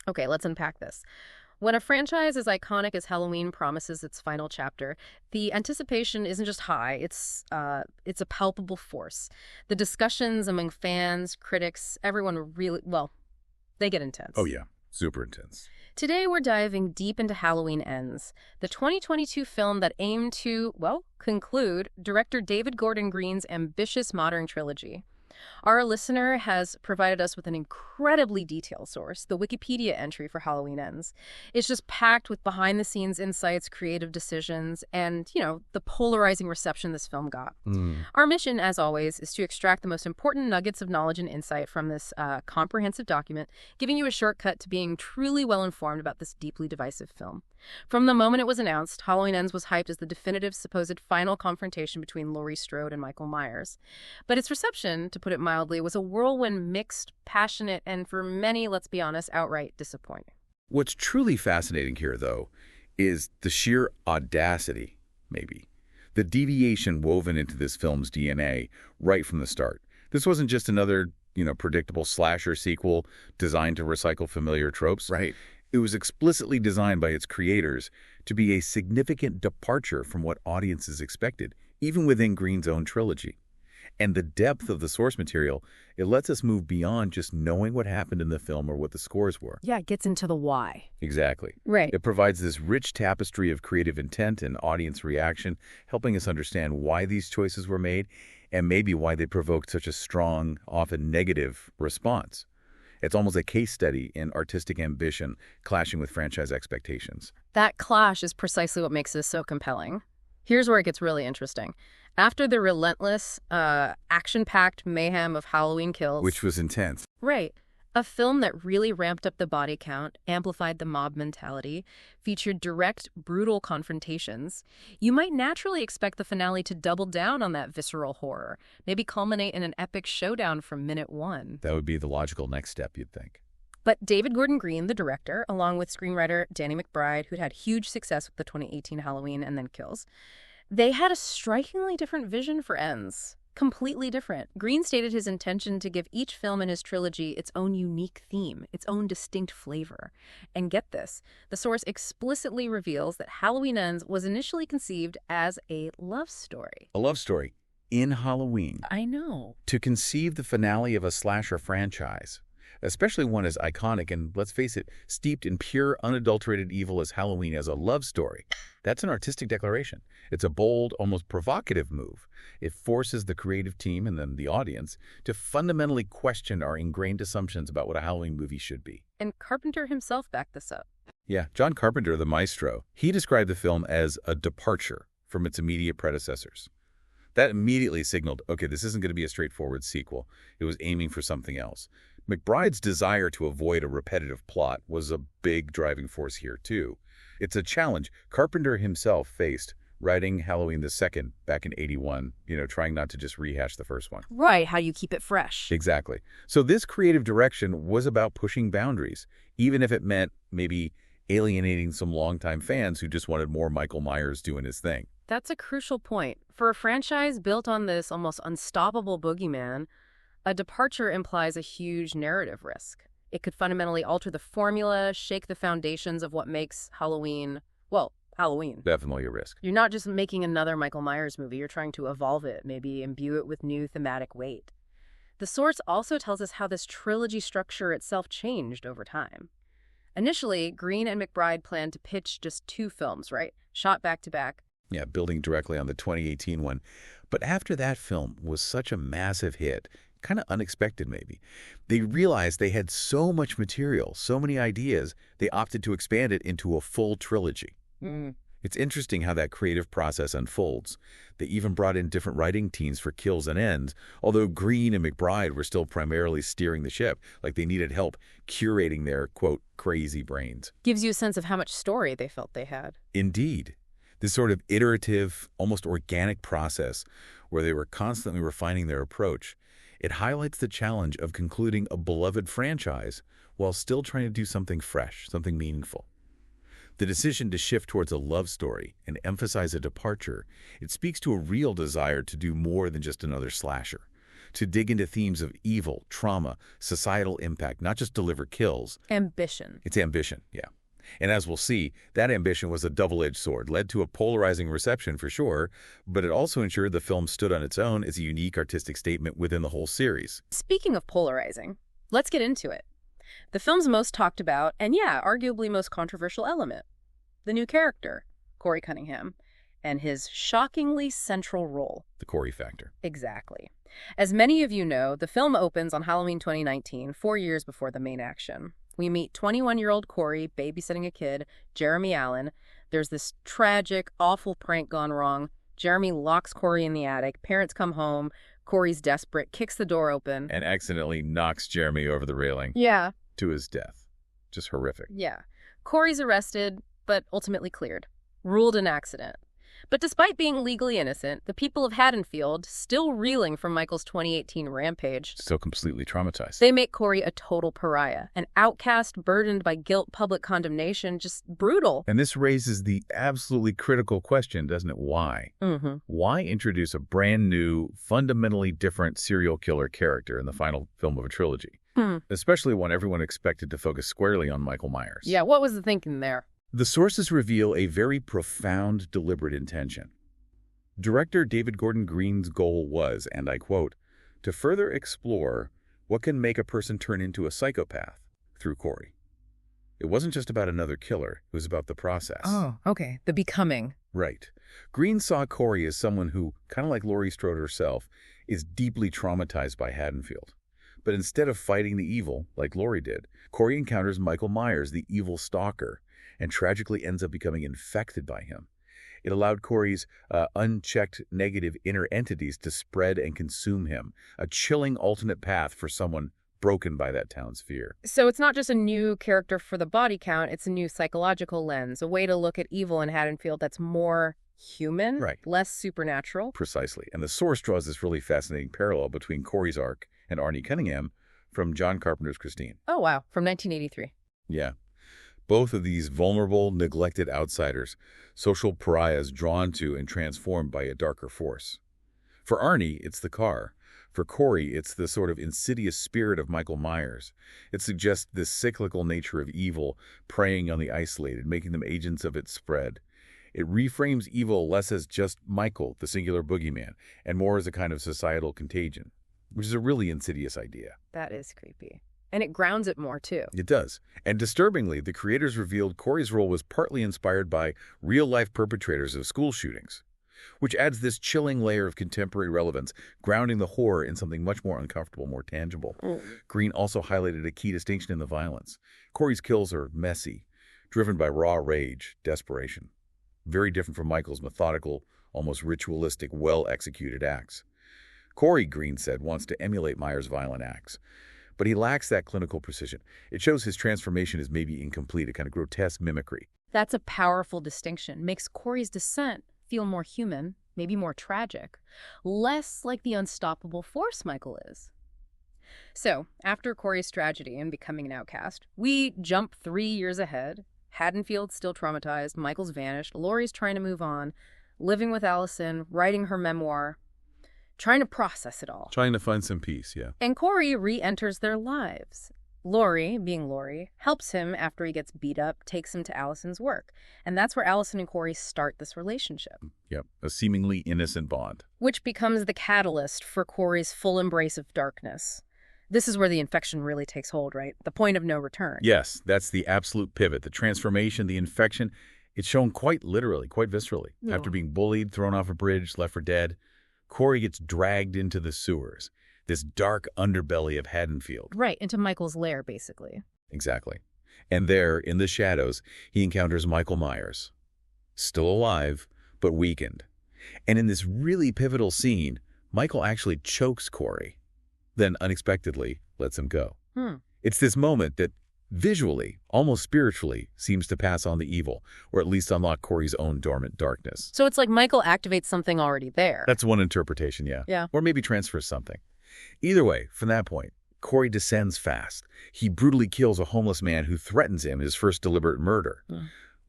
Okay, let's unpack this. When a franchise as iconic as Halloween promises its final chapter, the anticipation isn't just high, it's a palpable force. The discussions among fans, critics, everyone really, well, they get Oh intense. yeah, super intense. Today we're diving deep into Halloween Ends, the 2022 film that aimed to, well, conclude director David Gordon Green's ambitious modern trilogy. Our listener has provided us with an incredibly detailed source, the Wikipedia entry for Halloween Ends. It's just packed with behind-the-scenes insights, creative decisions, and, the polarizing reception this film got. Mm. Our mission, as always, is to extract the most important nuggets of knowledge and insight from this comprehensive document, giving you a shortcut to being truly well-informed about this deeply divisive film. From the moment it was announced, Halloween Ends was hyped as the definitive supposed final confrontation between Laurie Strode and Michael Myers. But its reception, to put it mildly, was a whirlwind, mixed, passionate, and for many, let's be honest, outright disappointing. What's truly fascinating here, though, is the sheer audacity, maybe. The deviation woven into this film's DNA right from the start. This wasn't just another, predictable slasher sequel designed to recycle familiar tropes. Right. It was explicitly designed by its creators to be a significant departure from what audiences expected, even within Green's own trilogy. And the depth of the source material, it lets us move beyond just knowing what happened in the film or what the scores were. Yeah, it gets into the why. Exactly. Right. It provides this rich tapestry of creative intent and audience reaction, helping us understand why these choices were made and maybe why they provoked such a strong, often negative response. It's almost a case study in artistic ambition clashing with franchise expectations. That clash is precisely what makes this so compelling. Here's where it gets really interesting. After the relentless, action-packed mayhem of Halloween Kills... Which was intense. Right. A film that really ramped up the body count, amplified the mob mentality, featured direct, brutal confrontations. You might naturally expect the finale to double down on that visceral horror, maybe culminate in an epic showdown from minute one. That would be the logical next step, you'd think. But David Gordon Green, the director, along with screenwriter Danny McBride, who'd had huge success with the 2018 Halloween and then Kills, they had a strikingly different vision for Ends. Completely different. Green stated his intention to give each film in his trilogy its own unique theme, its own distinct flavor. And get this, the source explicitly reveals that Halloween Ends was initially conceived as a love story. A love story in Halloween. I know. To conceive the finale of a slasher franchise, especially one as iconic and, let's face it, steeped in pure, unadulterated evil as Halloween as a love story, that's an artistic declaration. It's a bold, almost provocative move. It forces the creative team and then the audience to fundamentally question our ingrained assumptions about what a Halloween movie should be. And Carpenter himself backed this up. Yeah, John Carpenter, the maestro, he described the film as a departure from its immediate predecessors. That immediately signaled, okay, this isn't going to be a straightforward sequel. It was aiming for something else. McBride's desire to avoid a repetitive plot was a big driving force here, too. It's a challenge Carpenter himself faced writing Halloween the Second back in '81, trying not to just rehash the first one. Right, how do you keep it fresh? Exactly. So this creative direction was about pushing boundaries, even if it meant maybe alienating some longtime fans who just wanted more Michael Myers doing his thing. That's a crucial point. For a franchise built on this almost unstoppable boogeyman, a departure implies a huge narrative risk. It could fundamentally alter the formula, shake the foundations of what makes Halloween, well, Halloween. Definitely a risk. You're not just making another Michael Myers movie, you're trying to evolve it, maybe imbue it with new thematic weight. The source also tells us how this trilogy structure itself changed over time. Initially, Green and McBride planned to pitch just 2 films, right? Shot back to back. Yeah, building directly on the 2018 one. But after that film was such a massive hit, kind of unexpected maybe, they realized they had so much material, so many ideas, they opted to expand it into a full trilogy. It's interesting how that creative process unfolds. They even brought in different writing teams for Kills and Ends, although Green and McBride were still primarily steering the ship, like they needed help curating their, quote, crazy brains. Gives you a sense of how much story they felt they had. Indeed. This sort of iterative, almost organic process where they were constantly refining their approach, it highlights the challenge of concluding a beloved franchise while still trying to do something fresh, something meaningful. The decision to shift towards a love story and emphasize a departure, it speaks to a real desire to do more than just another slasher. to dig into themes of evil, trauma, societal impact, not just deliver kills. Ambition. It's ambition, yeah. And as we'll see, that ambition was a double-edged sword, led to a polarizing reception for sure, but it also ensured the film stood on its own as a unique artistic statement within the whole series. Speaking of polarizing, let's get into it. The film's most talked about, and yeah, arguably most controversial element, the new character, Corey Cunningham, and his shockingly central role. The Corey factor. Exactly. As many of you know, the film opens on Halloween 2019, 4 years before the main action. We meet 21-year-old Corey babysitting a kid, Jeremy Allen. There's this tragic, awful prank gone wrong. Jeremy locks Corey in the attic. Parents come home. Corey's desperate, kicks the door open. And accidentally knocks Jeremy over the railing. Yeah. To his death. Just horrific. Yeah. Corey's arrested, but ultimately cleared. Ruled an accident. But despite being legally innocent, the people of Haddonfield, still reeling from Michael's 2018 rampage, Still completely traumatized. they make Corey a total pariah, an outcast burdened by guilt, public condemnation, just brutal. And this raises the absolutely critical question, doesn't it? Why? Mm-hmm. Why introduce a brand new, fundamentally different serial killer character in the final film of a trilogy? Especially when everyone expected to focus squarely on Michael Myers. Yeah, what was the thinking there? The sources reveal a very profound, deliberate intention. Director David Gordon Green's goal was, and I quote, to further explore what can make a person turn into a psychopath through Corey. It wasn't just about another killer, it was about the process. Oh, okay. The becoming. Right. Green saw Corey as someone who, kind of like Laurie Strode herself, is deeply traumatized by Haddonfield. But instead of fighting the evil, like Laurie did, Corey encounters Michael Myers, the evil stalker, and tragically ends up becoming infected by him. It allowed Corey's unchecked negative inner entities to spread and consume him, a chilling alternate path for someone broken by that town's fear. So it's not just a new character for the body count, it's a new psychological lens, a way to look at evil in Haddonfield that's more human, Right. less supernatural. Precisely. And the source draws this really fascinating parallel between Corey's arc and Arnie Cunningham from John Carpenter's Christine. Oh, wow. From 1983. Yeah. Both of these vulnerable, neglected outsiders, social pariahs drawn to and transformed by a darker force. For Arnie, it's the car. For Corey, it's the sort of insidious spirit of Michael Myers. It suggests this cyclical nature of evil preying on the isolated, making them agents of its spread. It reframes evil less as just Michael, the singular boogeyman, and more as a kind of societal contagion, which is a really insidious idea. That is creepy. And it grounds it more, too. It does. And disturbingly, the creators revealed Corey's role was partly inspired by real-life perpetrators of school shootings, which adds this chilling layer of contemporary relevance, grounding the horror in something much more uncomfortable, more tangible. Green also highlighted a key distinction in the violence. Corey's kills are messy, driven by raw rage, desperation. Very different from Michael's methodical, almost ritualistic, well-executed acts. Corey, Green said, wants to emulate Myers' violent acts. But he lacks that clinical precision. It shows his transformation is maybe incomplete, a kind of grotesque mimicry. That's a powerful distinction. Makes Corey's descent feel more human, maybe more tragic, less like the unstoppable force Michael is. So, after Corey's tragedy and becoming an outcast, we jump 3 years ahead. Haddonfield's still traumatized, Michael's vanished, Laurie's trying to move on, living with Allison, writing her memoir, trying to process it all. Trying to find some peace, yeah. And Corey re-enters their lives. Laurie, being Laurie, helps him after he gets beat up, takes him to Allison's work. And that's where Allison and Corey start this relationship. Yep, a seemingly innocent bond. Which becomes the catalyst for Corey's full embrace of darkness. This is where the infection really takes hold, right? The point of no return. Yes, that's the absolute pivot. The transformation, the infection, it's shown quite literally, quite viscerally. Yeah. After being bullied, thrown off a bridge, left for dead, Corey gets dragged into the sewers, this dark underbelly of Haddonfield. Right, into Michael's lair, basically. Exactly. And there, in the shadows, he encounters Michael Myers. Still alive, but weakened. And in this really pivotal scene, Michael actually chokes Corey, then unexpectedly lets him go. It's this moment that visually, almost spiritually, seems to pass on the evil, or at least unlock Corey's own dormant darkness. So it's like Michael activates something already there. That's one interpretation, yeah. Yeah. Or maybe transfers something. Either way, from that point, Corey descends fast. He brutally kills a homeless man who threatens him, his first deliberate murder.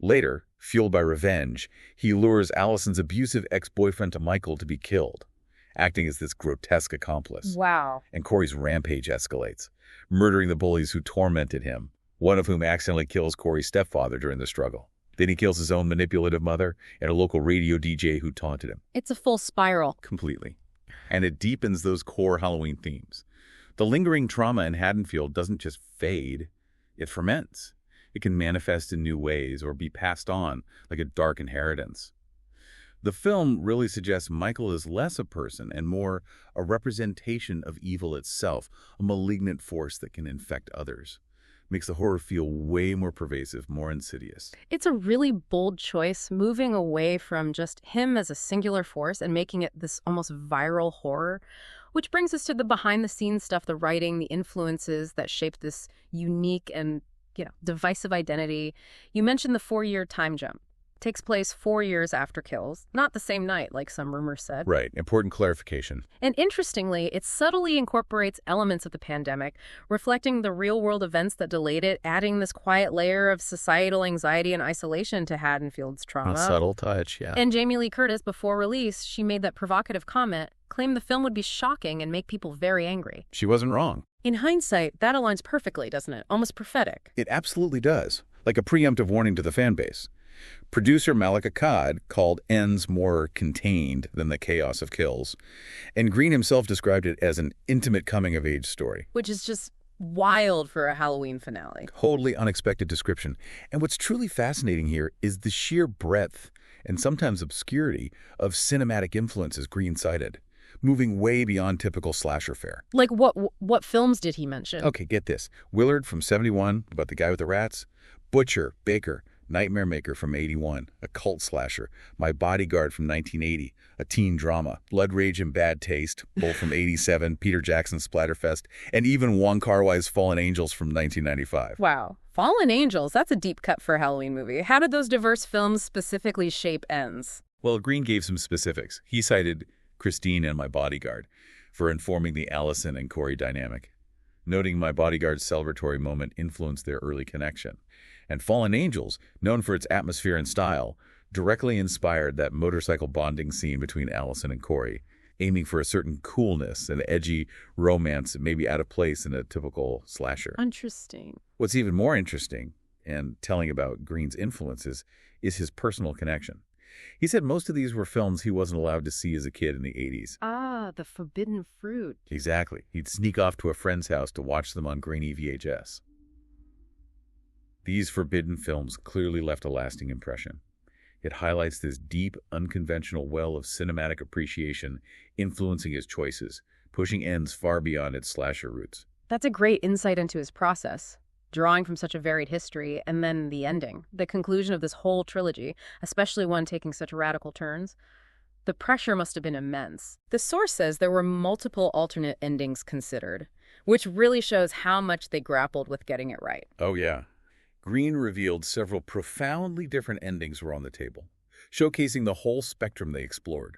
Later, fueled by revenge, he lures Allison's abusive ex-boyfriend to Michael to be killed. acting as this grotesque accomplice. Wow. And Corey's rampage escalates, murdering the bullies who tormented him, one of whom accidentally kills Corey's stepfather during the struggle. Then he kills his own manipulative mother and a local radio DJ who taunted him. It's a full spiral. Completely. And it deepens those core Halloween themes. The lingering trauma in Haddonfield doesn't just fade, it ferments. It can manifest in new ways or be passed on like a dark inheritance. The film really suggests Michael is less a person and more a representation of evil itself, a malignant force that can infect others. Makes the horror feel way more pervasive, more insidious. It's a really bold choice, moving away from just him as a singular force and making it this almost viral horror, which brings us to the behind-the-scenes stuff, the writing, the influences that shaped this unique and, divisive identity. You mentioned the 4-year time jump. Takes place 4 years after Kills, not the same night like some rumors said. Right, important clarification. And interestingly, it subtly incorporates elements of the pandemic, reflecting the real-world events that delayed it, adding this quiet layer of societal anxiety and isolation to Haddonfield's trauma. A subtle touch, yeah. And Jamie Lee Curtis, before release, she made that provocative comment, claimed the film would be shocking and make people very angry. She wasn't wrong. In hindsight, that aligns perfectly, doesn't it? Almost prophetic. It absolutely does, like a preemptive warning to the fan base. Producer Malik Akkad called Ends more contained than the chaos of Kills, and Green himself described it as an intimate coming-of-age story. Which is just wild for a Halloween finale. Totally unexpected description. And what's truly fascinating here is the sheer breadth and sometimes obscurity of cinematic influences Green cited, moving way beyond typical slasher fare. Like what films did he mention? Okay, get this. Willard from 71, about the guy with the rats. Butcher, Baker, Nightmare Maker from 81, a cult slasher. My Bodyguard from 1980, a teen drama. Blood Rage and Bad Taste, both from 87, Peter Jackson's Splatterfest, and even Wong Kar-wai's Fallen Angels from 1995. Wow. Fallen Angels, that's a deep cut for a Halloween movie. How did those diverse films specifically shape Ends? Well, Green gave some specifics. He cited Christine and My Bodyguard for informing the Allison and Corey dynamic, noting My Bodyguard's celebratory moment influenced their early connection. And Fallen Angels, known for its atmosphere and style, directly inspired that motorcycle bonding scene between Allison and Corey, aiming for a certain coolness and edgy romance that may be out of place in a typical slasher. Interesting. What's even more interesting, and telling about Green's influences, is his personal connection. He said most of these were films he wasn't allowed to see as a kid in the 80s. Ah, the forbidden fruit. Exactly. He'd sneak off to a friend's house to watch them on grainy VHS. These forbidden films clearly left a lasting impression. It highlights this deep, unconventional well of cinematic appreciation influencing his choices, pushing Ends far beyond its slasher roots. That's a great insight into his process, drawing from such a varied history, and then the ending, the conclusion of this whole trilogy, especially one taking such radical turns. The pressure must have been immense. The source says there were multiple alternate endings considered, which really shows how much they grappled with getting it right. Oh, yeah. Green revealed several profoundly different endings were on the table, showcasing the whole spectrum they explored.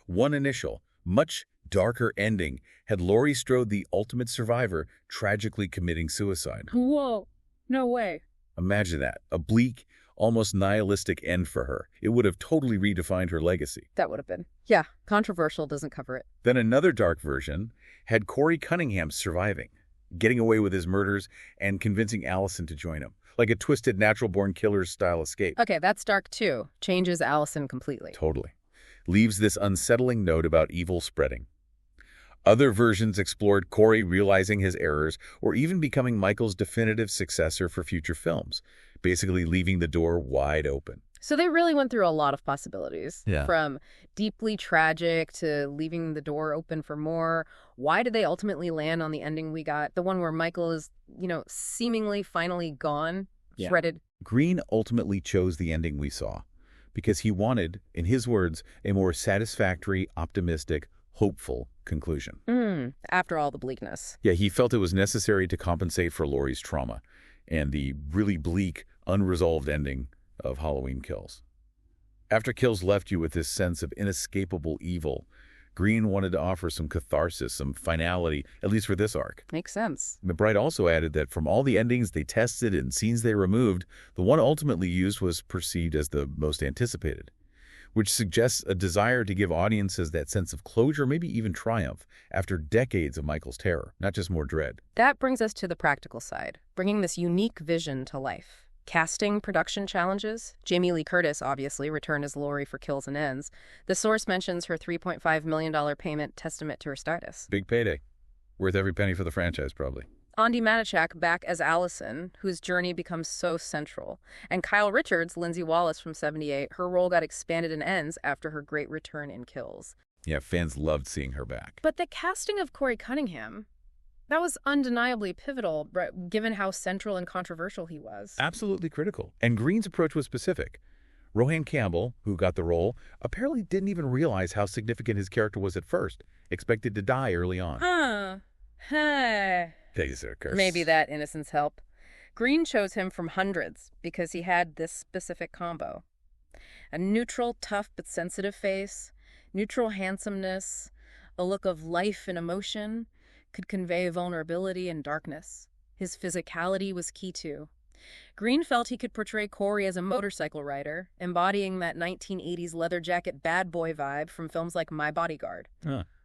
One initial, much darker ending had Laurie Strode, the ultimate survivor, tragically committing suicide. Whoa, no way. Imagine that, a bleak, almost nihilistic end for her. It would have totally redefined her legacy. That would have been. Yeah, controversial doesn't cover it. Then another dark version had Corey Cunningham surviving, getting away with his murders and convincing Allison to join him. Like a twisted natural-born killer's-style escape. Okay, that's dark too. Changes Allison completely. Totally. Leaves this unsettling note about evil spreading. Other versions explored Corey realizing his errors or even becoming Michael's definitive successor for future films, basically leaving the door wide open. So they really went through a lot of possibilities. Yeah. From deeply tragic to leaving the door open for more. Why did they ultimately land on the ending we got? The one where Michael is, seemingly finally gone, shredded. Green ultimately chose the ending we saw because he wanted, in his words, a more satisfactory, optimistic, hopeful conclusion. After all the bleakness. Yeah, he felt it was necessary to compensate for Laurie's trauma and the really bleak, unresolved ending of Halloween Kills. After Kills left you with this sense of inescapable evil, Green wanted to offer some catharsis, some finality, at least for this arc. Makes sense. McBride also added that from all the endings they tested and scenes they removed, the one ultimately used was perceived as the most anticipated, which suggests a desire to give audiences that sense of closure, maybe even triumph, after decades of Michael's terror, not just more dread. That brings us to the practical side, bringing this unique vision to life. Casting production challenges. Jamie Lee Curtis obviously returned as Laurie for Kills and Ends. The source mentions her $3.5 million payment, testament to her status. Big payday. Worth every penny for the franchise, probably. Andi Matichak back as Allison, whose journey becomes so central. And Kyle Richards, Lindsay Wallace from 78, her role got expanded in Ends after her great return in Kills. Yeah, fans loved seeing her back. But the casting of Corey Cunningham, that was undeniably pivotal, given how central and controversial he was. Absolutely critical. And Green's approach was specific. Rohan Campbell, who got the role, apparently didn't even realize how significant his character was at first, expected to die early on. Maybe that innocence helped. Green chose him from hundreds because he had this specific combo. A neutral, tough but sensitive face, neutral handsomeness, a look of life and emotion, could convey vulnerability and darkness. His physicality was key too. Green felt he could portray Corey as a motorcycle rider, embodying that 1980s leather jacket bad boy vibe from films like My Bodyguard.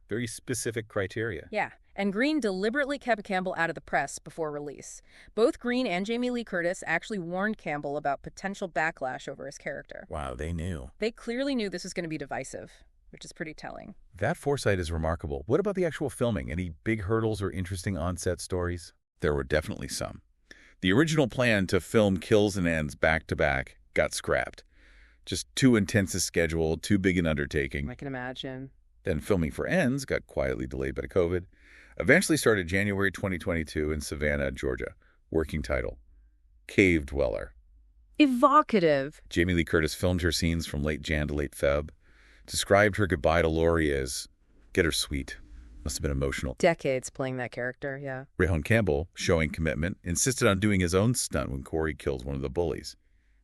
Very specific criteria. Yeah, and Green deliberately kept Campbell out of the press before release. Both Green and Jamie Lee Curtis actually warned Campbell about potential backlash over his character. Wow, they knew. They clearly knew this was going to be divisive, which is pretty telling. That foresight is remarkable. What about the actual filming? Any big hurdles or interesting on-set stories? There were definitely some. The original plan to film Kills and Ends back-to-back got scrapped. Just too intense a schedule, too big an undertaking. I can imagine. Then filming for Ends got quietly delayed by COVID. Eventually started January 2022 in Savannah, Georgia. Working title, Cave Dweller. Evocative. Jamie Lee Curtis filmed her scenes from late Jan to late Feb. Described her goodbye to Laurie as, get her sweet. Must have been emotional. Decades playing that character, yeah. Rohan Campbell, showing commitment, insisted on doing his own stunt when Corey kills one of the bullies.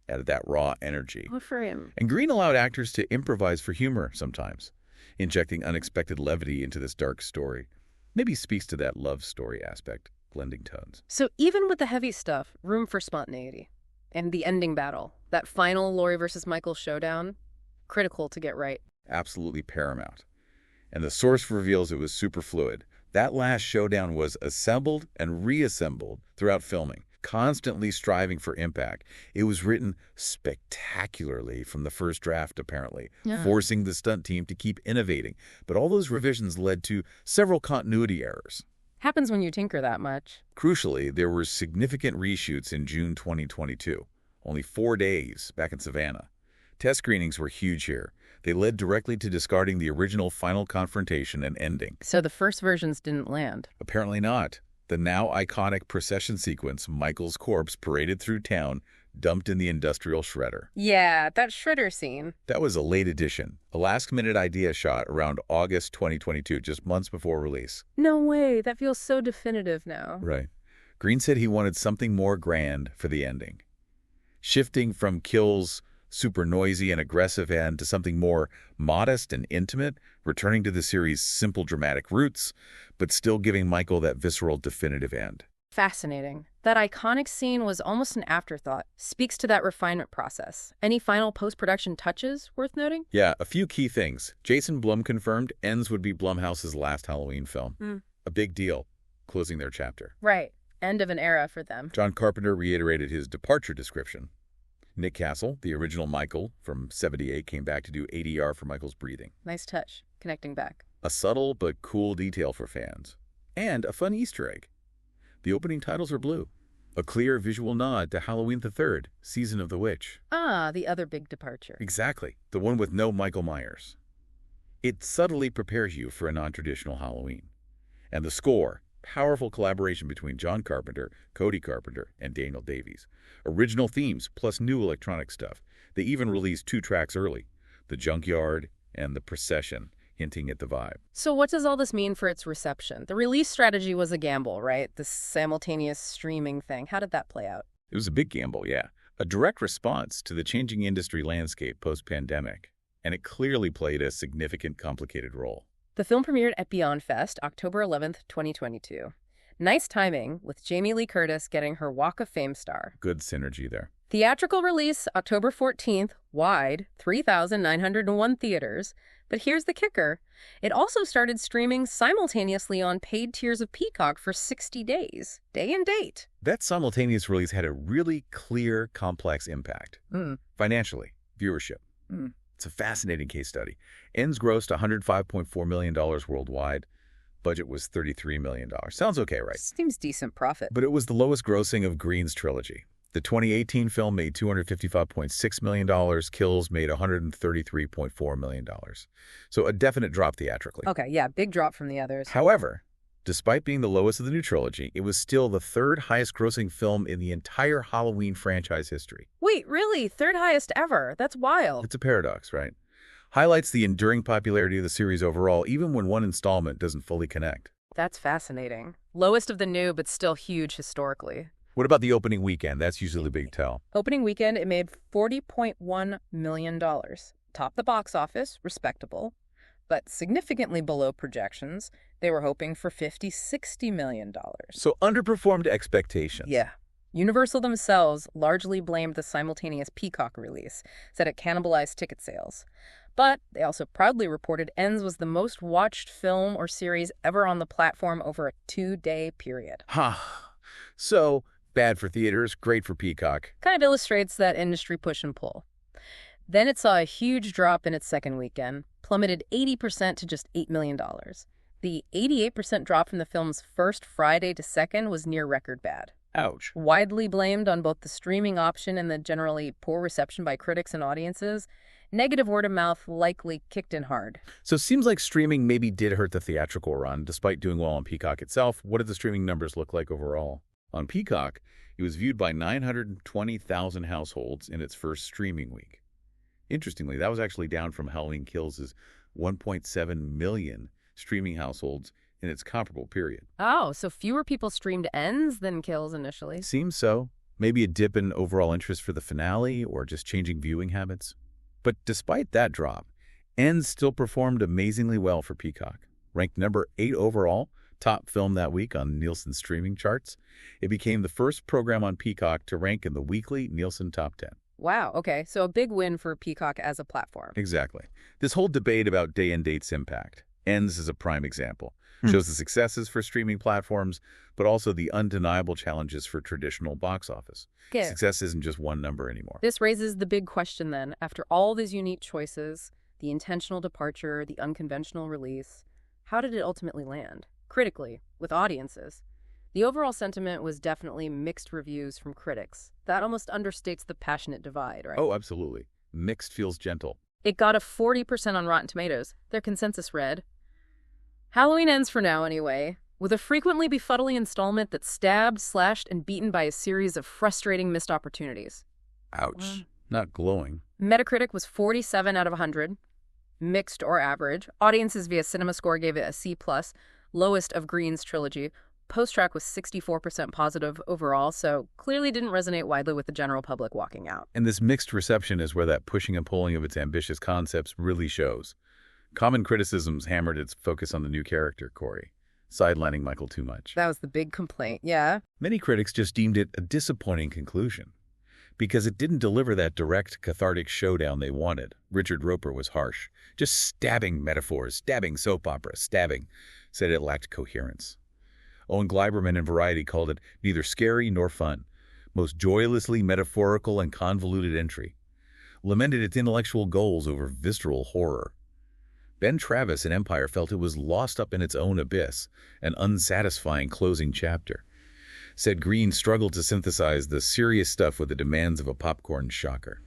Added that raw energy. Good for him. And Green allowed actors to improvise for humor sometimes, injecting unexpected levity into this dark story. Maybe speaks to that love story aspect, blending tones. So even with the heavy stuff, room for spontaneity. And the ending battle, that final Laurie versus Michael showdown, critical to get right. Absolutely paramount. And the source reveals it was super fluid. That last showdown was assembled and reassembled throughout filming, constantly striving for impact. It was written spectacularly from the first draft, apparently, forcing the stunt team to keep innovating. But all those revisions led to several continuity errors. Happens when you tinker that much. Crucially, there were significant reshoots in June 2022, only 4 days back in Savannah. Test screenings were huge here. They led directly to discarding the original final confrontation and ending. So the first versions didn't land? Apparently not. The now iconic procession sequence, Michael's corpse paraded through town, dumped in the industrial shredder. Yeah, that shredder scene. That was a late addition, a last-minute idea shot around August 2022, just months before release. No way. That feels so definitive now. Right. Green said he wanted something more grand for the ending. Shifting from Kills' super noisy and aggressive end to something more modest and intimate, returning to the series' simple dramatic roots, but still giving Michael that visceral definitive end. Fascinating. That iconic scene was almost an afterthought. Speaks to that refinement process. Any final post-production touches worth noting? Yeah, a few key things. Jason Blum confirmed Ends would be Blumhouse's last Halloween film. A big deal, closing their chapter. Right. End of an era for them. John Carpenter reiterated his departure description. Nick Castle, the original Michael from 78, came back to do ADR for Michael's breathing. Nice touch, connecting back. A subtle but cool detail for fans. And a fun Easter egg. The opening titles are blue. A clear visual nod to Halloween the 3rd, Season of the Witch. Ah, the other big departure. Exactly. The one with no Michael Myers. It subtly prepares you for a non-traditional Halloween. And the score, powerful collaboration between John Carpenter, Cody Carpenter, and Daniel Davies. Original themes plus new electronic stuff. They even released 2 tracks early, The Junkyard and The Procession, hinting at the vibe. So what does all this mean for its reception? The release strategy was a gamble, right? The simultaneous streaming thing. How did that play out? It was a big gamble, yeah. A direct response to the changing industry landscape post-pandemic. And it clearly played a significant, complicated role. The film premiered at Beyond Fest, October 11th, 2022. Nice timing, with Jamie Lee Curtis getting her Walk of Fame star. Good synergy there. Theatrical release, October 14th, wide, 3,901 theaters. But here's the kicker. It also started streaming simultaneously on paid tiers of Peacock for 60 days, day and date. That simultaneous release had a really clear, complex impact. Financially, viewership. It's a fascinating case study. Ends grossed $105.4 million worldwide. Budget was $33 million. Sounds okay, right? Seems decent profit. But it was the lowest grossing of Green's trilogy. The 2018 film made $255.6 million. Kills made $133.4 million. So a definite drop theatrically. Okay, yeah, big drop from the others. However, despite being the lowest of the new trilogy, it was still the third highest grossing film in the entire Halloween franchise history. Wait, really? Third highest ever? That's wild. It's a paradox, right? Highlights the enduring popularity of the series overall, even when one installment doesn't fully connect. That's fascinating. Lowest of the new, but still huge historically. What about the opening weekend? That's usually the big tell. Opening weekend, it made $40.1 million. Topped the box office, respectable, but significantly below projections. They were hoping for $50-60 million. So underperformed expectations. Yeah. Universal themselves largely blamed the simultaneous Peacock release, said it cannibalized ticket sales. But they also proudly reported Ends was the most watched film or series ever on the platform over a 2-day period. So, bad for theaters, great for Peacock. Kind of illustrates that industry push and pull. Then it saw a huge drop in its second weekend, plummeted 80% to just $8 million. The 88% drop from the film's first Friday to second was near record bad. Ouch. Widely blamed on both the streaming option and the generally poor reception by critics and audiences, negative word of mouth likely kicked in hard. So it seems like streaming maybe did hurt the theatrical run, despite doing well on Peacock itself. What did the streaming numbers look like overall? On Peacock, it was viewed by 920,000 households in its first streaming week. Interestingly, that was actually down from Halloween Kills' 1.7 million streaming households in its comparable period. Oh, so fewer people streamed Ends than Kills initially. Seems so. Maybe a dip in overall interest for the finale or just changing viewing habits. But despite that drop, Ends still performed amazingly well for Peacock. Ranked number 8 overall, top film that week on Nielsen streaming charts. It became the first program on Peacock to rank in the weekly Nielsen Top 10. Wow, okay, so a big win for Peacock as a platform. Exactly. This whole debate about day and date's impact. Ends is a prime example. Shows the successes for streaming platforms, but also the undeniable challenges for traditional box office. Okay. Success isn't just one number anymore. This raises the big question then. After all these unique choices, the intentional departure, the unconventional release, how did it ultimately land? Critically, with audiences. The overall sentiment was definitely mixed reviews from critics. That almost understates the passionate divide, right? Oh, absolutely. Mixed feels gentle. It got a 40% on Rotten Tomatoes. Their consensus read, Halloween ends for now anyway, with a frequently befuddling installment that's stabbed, slashed, and beaten by a series of frustrating missed opportunities. Ouch. Not glowing. Metacritic was 47 out of 100, mixed or average. Audiences via CinemaScore gave it a C+, lowest of Green's trilogy. Post-track was 64% positive overall, so clearly didn't resonate widely with the general public walking out. And this mixed reception is where that pushing and pulling of its ambitious concepts really shows. Common criticisms hammered its focus on the new character, Corey, sidelining Michael too much. That was the big complaint, yeah. Many critics just deemed it a disappointing conclusion because it didn't deliver that direct, cathartic showdown they wanted. Richard Roper was harsh. Just stabbing metaphors, stabbing soap opera, stabbing, said it lacked coherence. Owen Gleiberman in Variety called it neither scary nor fun, most joylessly metaphorical and convoluted entry. Lamented its intellectual goals over visceral horror. Ben Travis in Empire felt it was lost up in its own abyss, an unsatisfying closing chapter. Said Green struggled to synthesize the serious stuff with the demands of a popcorn shocker.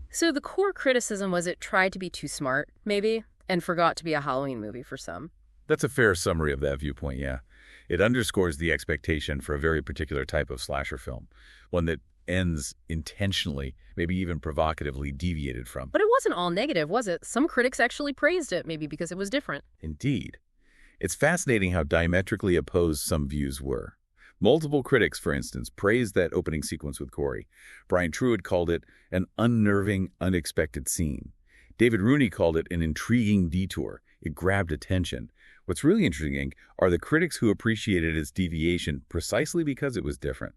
So the core criticism was it tried to be too smart, maybe, and forgot to be a Halloween movie for some. That's a fair summary of that viewpoint, yeah. It underscores the expectation for a very particular type of slasher film, one that Ends intentionally, maybe even provocatively deviated from. But it wasn't all negative, was it? Some critics actually praised it, maybe because it was different. Indeed. It's fascinating how diametrically opposed some views were. Multiple critics, for instance, praised that opening sequence with Corey. Brian Truitt called it an unnerving, unexpected scene. David Rooney called it an intriguing detour. It grabbed attention. What's really interesting are the critics who appreciated its deviation precisely because it was different.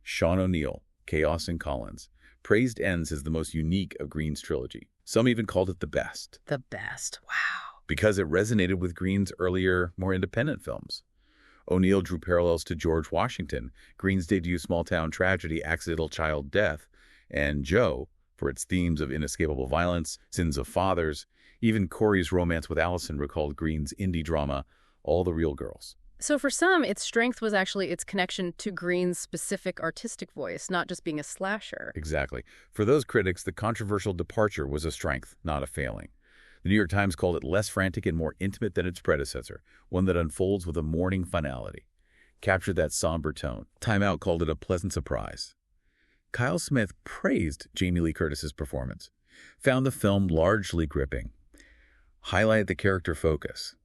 Sean O'Neill, Chaos and Collins, praised Ends as the most unique of Green's trilogy. Some even called it the best. The best. Wow. Because it resonated with Green's earlier, more independent films. O'Neill drew parallels to George Washington, Green's debut small-town tragedy, Accidental Child Death, and Joe, for its themes of inescapable violence, sins of fathers. Even Corey's romance with Allison recalled Green's indie drama, All the Real Girls. So for some, its strength was actually its connection to Green's specific artistic voice, not just being a slasher. Exactly. For those critics, the controversial departure was a strength, not a failing. The New York Times called it less frantic and more intimate than its predecessor, one that unfolds with a mourning finality. Captured that somber tone. Time Out called it a pleasant surprise. Kyle Smith praised Jamie Lee Curtis's performance, found the film largely gripping, highlighted the character focus.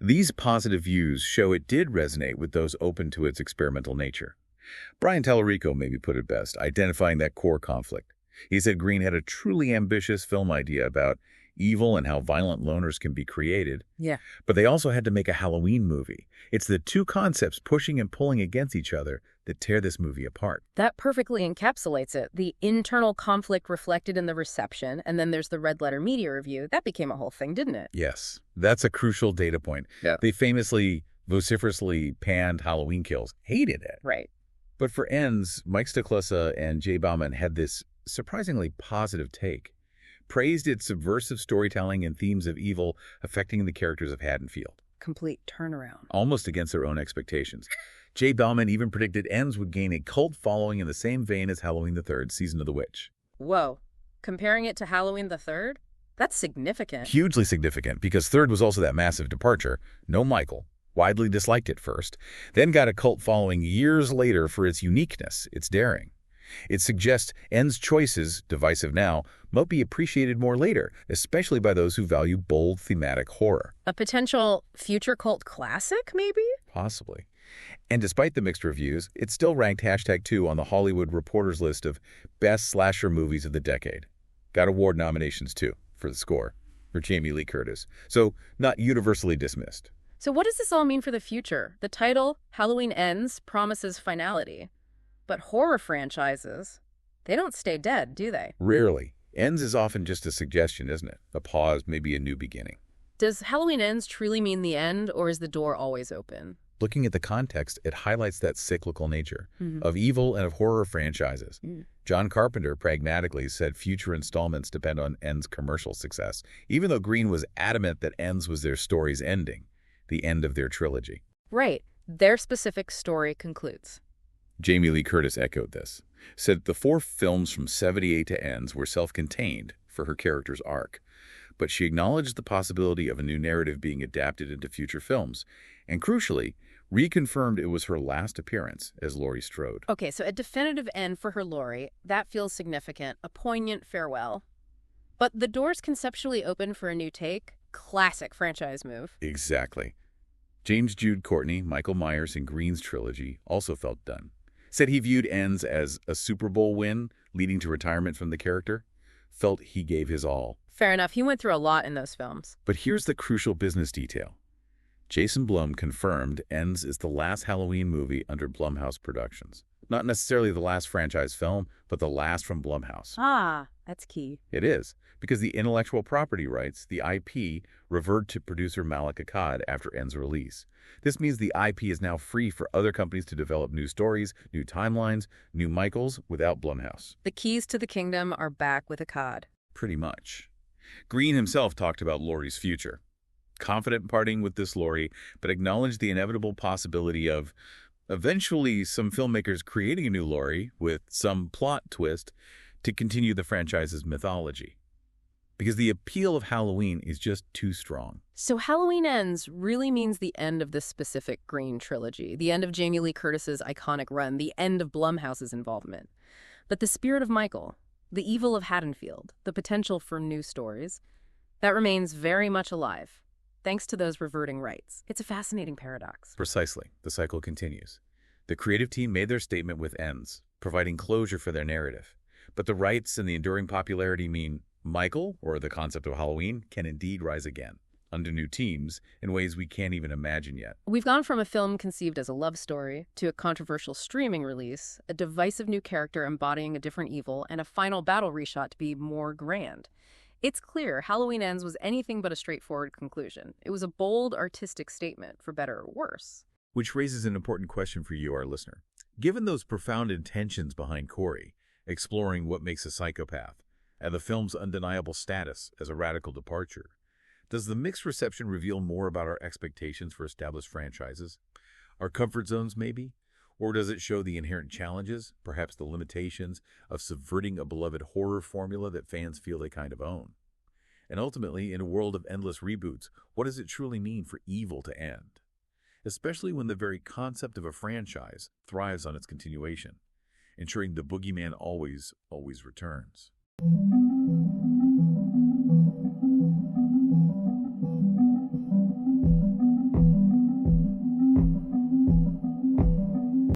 These positive views show it did resonate with those open to its experimental nature. Brian Tallarico maybe put it best, identifying that core conflict. He said Green had a truly ambitious film idea about evil and how violent loners can be created. Yeah. But they also had to make a Halloween movie. It's the two concepts pushing and pulling against each other that tear this movie apart. That perfectly encapsulates it. The internal conflict reflected in the reception, and then there's the red letter media review. That became a whole thing, didn't it? Yes, that's a crucial data point. Yeah. They famously, vociferously panned Halloween Kills, hated it. Right. But for Ends, Mike Stoklosa and Jay Bauman had this surprisingly positive take. Praised its subversive storytelling and themes of evil affecting the characters of Haddonfield. Complete turnaround. Almost against their own expectations. Jay Bauman even predicted Ends would gain a cult following in the same vein as Halloween the Third, Season of the Witch. Whoa. Comparing it to Halloween the Third? That's significant. Hugely significant, because Third was also that massive departure. No Michael. Widely disliked at first. Then got a cult following years later for its uniqueness, its daring. It suggests Ends' choices, divisive now, might be appreciated more later, especially by those who value bold thematic horror. A potential future cult classic, maybe? Possibly. And despite the mixed reviews, it still ranked #2 on the Hollywood Reporter's list of best slasher movies of the decade. Got award nominations, too, for the score, for Jamie Lee Curtis. So, not universally dismissed. So what does this all mean for the future? The title, Halloween Ends, promises finality. But horror franchises, they don't stay dead, do they? Rarely. Ends is often just a suggestion, isn't it? A pause, maybe a new beginning. Does Halloween Ends truly mean the end, or is the door always open? Looking at the context, it highlights that cyclical nature of evil and of horror franchises. John Carpenter pragmatically said future installments depend on Ends' commercial success, even though Green was adamant that Ends was their story's ending, the end of their trilogy. Right. Their specific story concludes. Jamie Lee Curtis echoed this, said the 4 films from 78 to Ends were self-contained for her character's arc, but she acknowledged the possibility of a new narrative being adapted into future films, and crucially, reconfirmed it was her last appearance as Laurie Strode. Okay, so a definitive end for her Laurie, that feels significant, a poignant farewell. But the door's conceptually open for a new take? Classic franchise move. Exactly. James Jude Courtney, Michael Myers, and Green's trilogy also felt done. Said he viewed Ends as a Super Bowl win, leading to retirement from the character. Felt he gave his all. Fair enough. He went through a lot in those films. But here's the crucial business detail. Jason Blum confirmed Ends is the last Halloween movie under Blumhouse Productions. Not necessarily the last franchise film, but the last from Blumhouse. Ah, that's key. It is, because the intellectual property rights, the IP, revert to producer Malik Akkad after Ends' release. This means the IP is now free for other companies to develop new stories, new timelines, new Michaels without Blumhouse. The keys to the kingdom are back with Akkad. Pretty much. Green himself talked about Laurie's future. Confident parting with this Laurie, but acknowledged the inevitable possibility of eventually some filmmakers creating a new Laurie with some plot twist to continue the franchise's mythology. Because the appeal of Halloween is just too strong. So Halloween Ends really means the end of this specific Green trilogy, the end of Jamie Lee Curtis's iconic run, the end of Blumhouse's involvement. But the spirit of Michael, the evil of Haddonfield, the potential for new stories, that remains very much alive, thanks to those reverting rights. It's a fascinating paradox. Precisely. The cycle continues. The creative team made their statement with Ends, providing closure for their narrative. But the rights and the enduring popularity mean Michael, or the concept of Halloween, can indeed rise again. under new teams in ways we can't even imagine yet. We've gone from a film conceived as a love story to a controversial streaming release, a divisive new character embodying a different evil, and a final battle reshot to be more grand. It's clear Halloween Ends was anything but a straightforward conclusion. It was a bold, artistic statement, for better or worse. Which raises an important question for you, our listener. Given those profound intentions behind Corey, exploring what makes a psychopath, and the film's undeniable status as a radical departure, does the mixed reception reveal more about our expectations for established franchises? Our comfort zones, maybe? Or does it show the inherent challenges, perhaps the limitations, of subverting a beloved horror formula that fans feel they kind of own? And ultimately, in a world of endless reboots, what does it truly mean for evil to end? Especially when the very concept of a franchise thrives on its continuation, ensuring the boogeyman always returns.